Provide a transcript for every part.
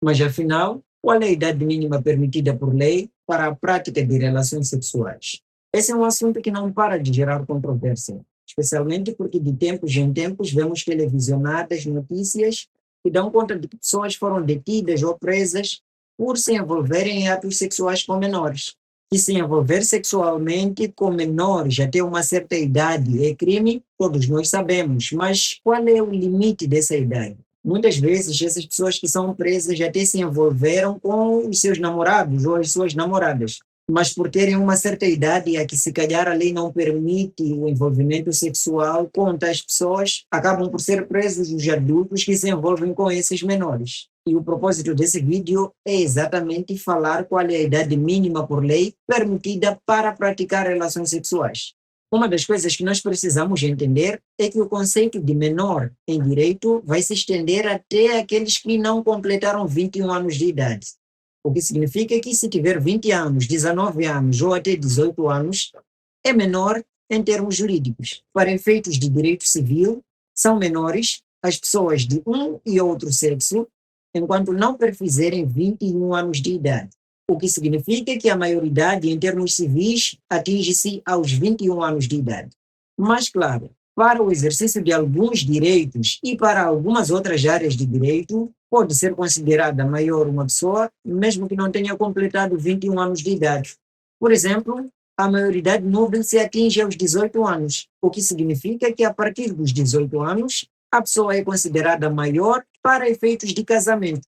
Mas, afinal, qual é a idade mínima permitida por lei para a prática de relações sexuais? Esse é um assunto que não para de gerar controvérsia, especialmente porque de tempos em tempos vemos televisionadas notícias que dão conta de que pessoas foram detidas ou presas por se envolverem em atos sexuais com menores. E se envolver sexualmente com menores até uma certa idade é crime, todos nós sabemos, mas qual é o limite dessa idade? Muitas vezes, essas pessoas que são presas até se envolveram com os seus namorados ou as suas namoradas, mas por terem uma certa idade a que se calhar a lei não permite o envolvimento sexual com tais pessoas, acabam por ser presos os adultos que se envolvem com esses menores. E o propósito desse vídeo é exatamente falar qual é a idade mínima por lei permitida para praticar relações sexuais. Uma das coisas que nós precisamos entender é que o conceito de menor em direito vai se estender até aqueles que não completaram 21 anos de idade. O que significa que se tiver 20 anos, 19 anos ou até 18 anos, é menor em termos jurídicos. Para efeitos de direito civil, são menores as pessoas de um e outro sexo, enquanto não perfizerem 21 anos de idade. O que significa que a maioridade em termos civis atinge-se aos 21 anos de idade. Mas, claro, para o exercício de alguns direitos e para algumas outras áreas de direito, pode ser considerada maior uma pessoa, mesmo que não tenha completado 21 anos de idade. Por exemplo, a maioridade núbil se atinge aos 18 anos, o que significa que a partir dos 18 anos, a pessoa é considerada maior para efeitos de casamento.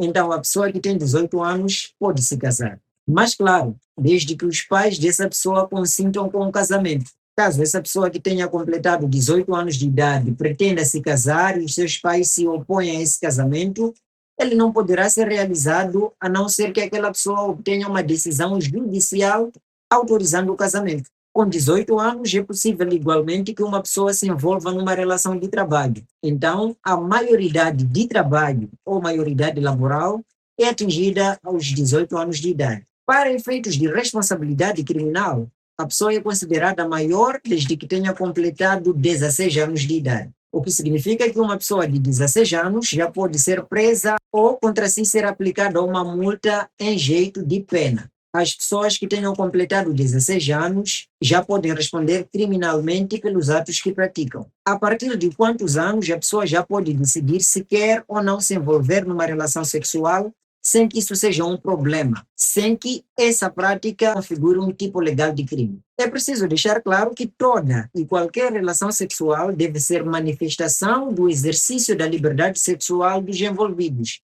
Então, a pessoa que tem 18 anos pode se casar. Mas, claro, desde que os pais dessa pessoa consintam com o casamento. Caso essa pessoa que tenha completado 18 anos de idade pretenda se casar e os seus pais se opõem a esse casamento, ele não poderá ser realizado a não ser que aquela pessoa obtenha uma decisão judicial autorizando o casamento. Com 18 anos, é possível igualmente que uma pessoa se envolva numa relação de trabalho. Então, a maioridade de trabalho ou maioridade laboral é atingida aos 18 anos de idade. Para efeitos de responsabilidade criminal, a pessoa é considerada maior desde que tenha completado 16 anos de idade. O que significa que uma pessoa de 16 anos já pode ser presa ou contra si ser aplicada uma multa em jeito de pena. As pessoas que tenham completado 16 anos já podem responder criminalmente pelos atos que praticam. A partir de quantos anos a pessoa já pode decidir se quer ou não se envolver numa relação sexual sem que isso seja um problema, sem que essa prática configure um tipo legal de crime. É preciso deixar claro que toda e qualquer relação sexual deve ser manifestação do exercício da liberdade sexual dos envolvidos,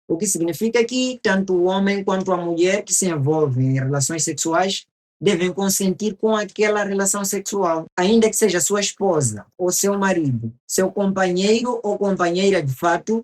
o que significa que tanto o homem quanto a mulher que se envolvem em relações sexuais devem consentir com aquela relação sexual, ainda que seja sua esposa ou seu marido, seu companheiro ou companheira de fato,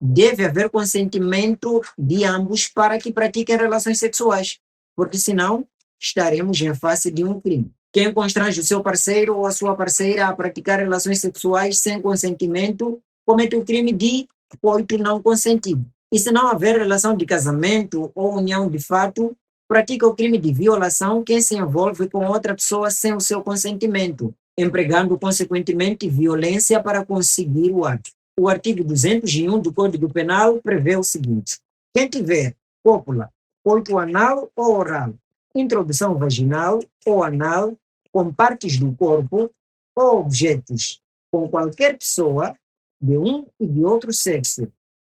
deve haver consentimento de ambos para que pratiquem relações sexuais, porque senão estaremos em face de um crime. Quem constrange o seu parceiro ou a sua parceira a praticar relações sexuais sem consentimento comete o crime de coito não consentido. E se não haver relação de casamento ou união de fato, pratica o crime de violação quem se envolve com outra pessoa sem o seu consentimento, empregando consequentemente violência para conseguir o ato. O artigo 201 do Código Penal prevê o seguinte: quem tiver cópula, coito anal ou oral, introdução vaginal ou anal com partes do corpo ou objetos com qualquer pessoa de um e de outro sexo,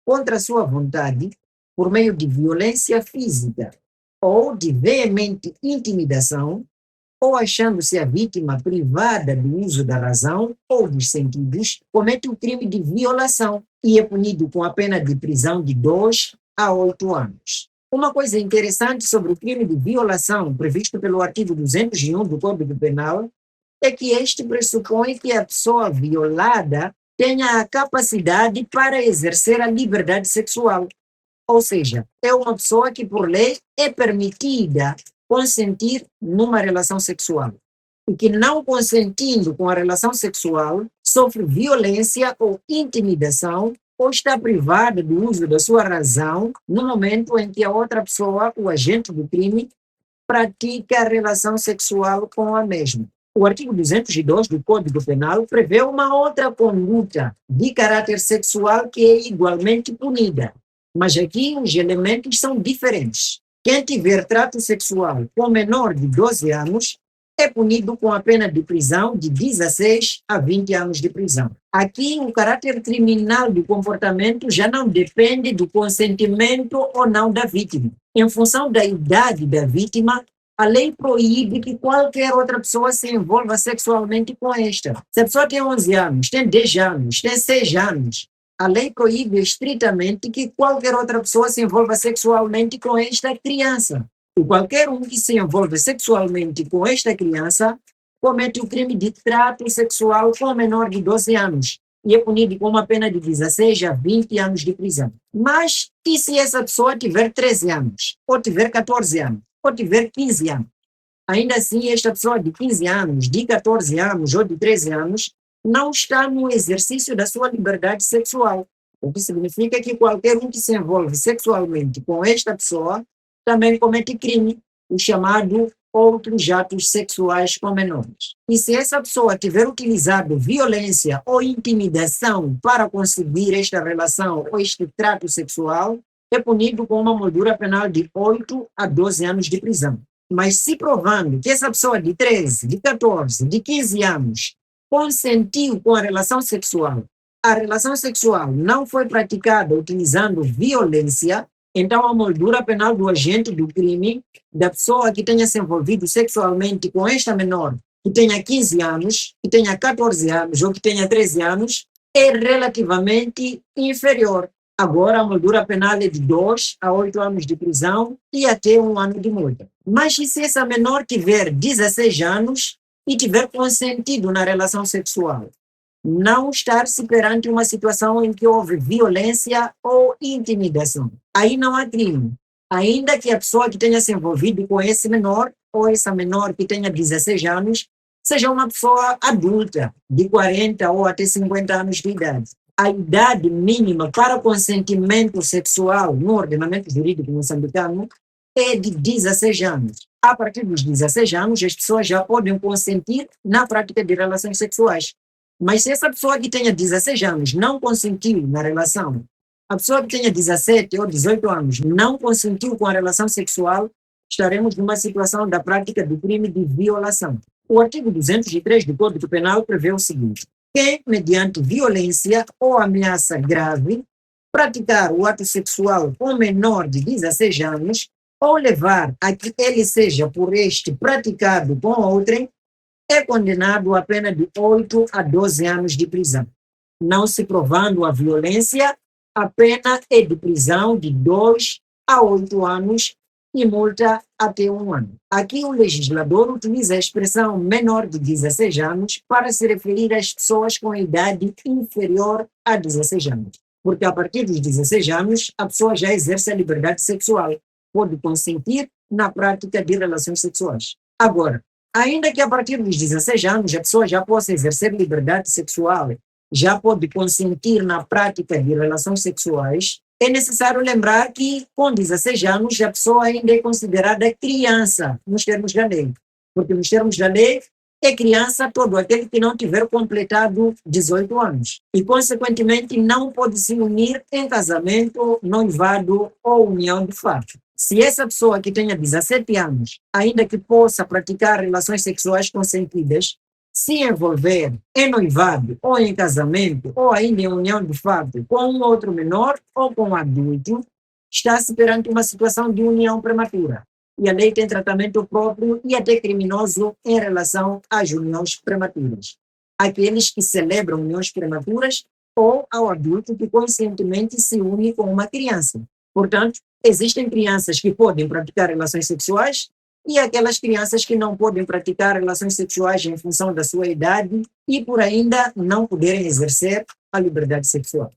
contra sua vontade, por meio de violência física ou de veemente intimidação, ou achando-se a vítima privada do uso da razão ou dos sentidos, comete o crime de violação e é punido com a pena de prisão de 2 a 8 anos. Uma coisa interessante sobre o crime de violação previsto pelo artigo 201 do Código Penal é que este pressupõe que a pessoa violada tenha a capacidade para exercer a liberdade sexual. Ou seja, é uma pessoa que, por lei, é permitida consentir numa relação sexual. E que, não consentindo com a relação sexual, sofre violência ou intimidação ou está privada do uso da sua razão no momento em que a outra pessoa, o agente do crime, pratica a relação sexual com a mesma. O artigo 202 do Código Penal prevê uma outra conduta de caráter sexual que é igualmente punida, Mas aqui os elementos são diferentes. Quem tiver trato sexual com menor de 12 anos é punido com a pena de prisão de 16 a 20 anos de prisão. Aqui, o caráter criminal do comportamento já não depende do consentimento ou não da vítima. Em função da idade da vítima, a lei proíbe que qualquer outra pessoa se envolva sexualmente com esta. Se a pessoa tem 11 anos, tem 10 anos, tem 6 anos, a lei proíbe estritamente que qualquer outra pessoa se envolva sexualmente com esta criança. E qualquer um que se envolve sexualmente com esta criança comete o crime de trato sexual com menor de 12 anos e é punido com uma pena de 16 a 20 anos de prisão. Mas e se essa pessoa tiver 13 anos, ou tiver 14 anos, ou tiver 15 anos? Ainda assim, esta pessoa de 15 anos, de 14 anos ou de 13 anos não está no exercício da sua liberdade sexual, o que significa que qualquer um que se envolve sexualmente com esta pessoa também comete crime, o chamado outros atos sexuais com menores. E se essa pessoa tiver utilizado violência ou intimidação para conseguir esta relação ou este trato sexual, é punido com uma moldura penal de 8 a 12 anos de prisão. Mas se provando que essa pessoa de 13, de 14, de 15 anos consentiu com a relação sexual não foi praticada utilizando violência, então a moldura penal do agente do crime, da pessoa que tenha se envolvido sexualmente com esta menor, que tenha 15 anos, que tenha 14 anos ou que tenha 13 anos, é relativamente inferior. Agora a moldura penal é de 2 a 8 anos de prisão e até 1 ano de multa. Mas e se essa menor tiver 16 anos e tiver consentido na relação sexual? Não estar-se perante uma situação em que houve violência ou intimidação. Aí não há crime. Ainda que a pessoa que tenha se envolvido com esse menor ou essa menor que tenha 16 anos seja uma pessoa adulta, de 40 ou até 50 anos de idade. A idade mínima para consentimento sexual no ordenamento jurídico moçambicano é de 16 anos. A partir dos 16 anos, as pessoas já podem consentir na prática de relações sexuais. Mas se essa pessoa que tenha 16 anos não consentiu na relação, a pessoa que tenha 17 ou 18 anos não consentiu com a relação sexual, estaremos numa situação da prática do crime de violação. O artigo 203 do Código Penal prevê o seguinte: quem, mediante violência ou ameaça grave, praticar o ato sexual com menor de 16 anos ou levar a que ele seja por este praticado com outrem, é condenado a pena de 8 a 12 anos de prisão. Não se provando a violência, a pena é de prisão de 2 a 8 anos e multa até 1 ano. Aqui o legislador utiliza a expressão menor de 16 anos para se referir às pessoas com idade inferior a 16 anos. Porque a partir dos 16 anos, a pessoa já exerce a liberdade sexual, pode consentir na prática de relações sexuais. Agora, ainda que a partir dos 16 anos a pessoa já possa exercer liberdade sexual, já pode consentir na prática de relações sexuais, é necessário lembrar que com 16 anos a pessoa ainda é considerada criança, nos termos da lei. Porque nos termos da lei, é criança todo aquele que não tiver completado 18 anos. E, consequentemente, não pode se unir em casamento, noivado ou união de fato. Se essa pessoa que tenha 17 anos, ainda que possa praticar relações sexuais consentidas, se envolver em noivado ou em casamento ou ainda em união de fato com um outro menor ou com um adulto, está-se perante uma situação de união prematura. E a lei tem tratamento próprio e até criminoso em relação às uniões prematuras. Aqueles que celebram uniões prematuras ou ao adulto que conscientemente se une com uma criança. Portanto, existem crianças que podem praticar relações sexuais e aquelas crianças que não podem praticar relações sexuais em função da sua idade e por ainda não poderem exercer a liberdade sexual.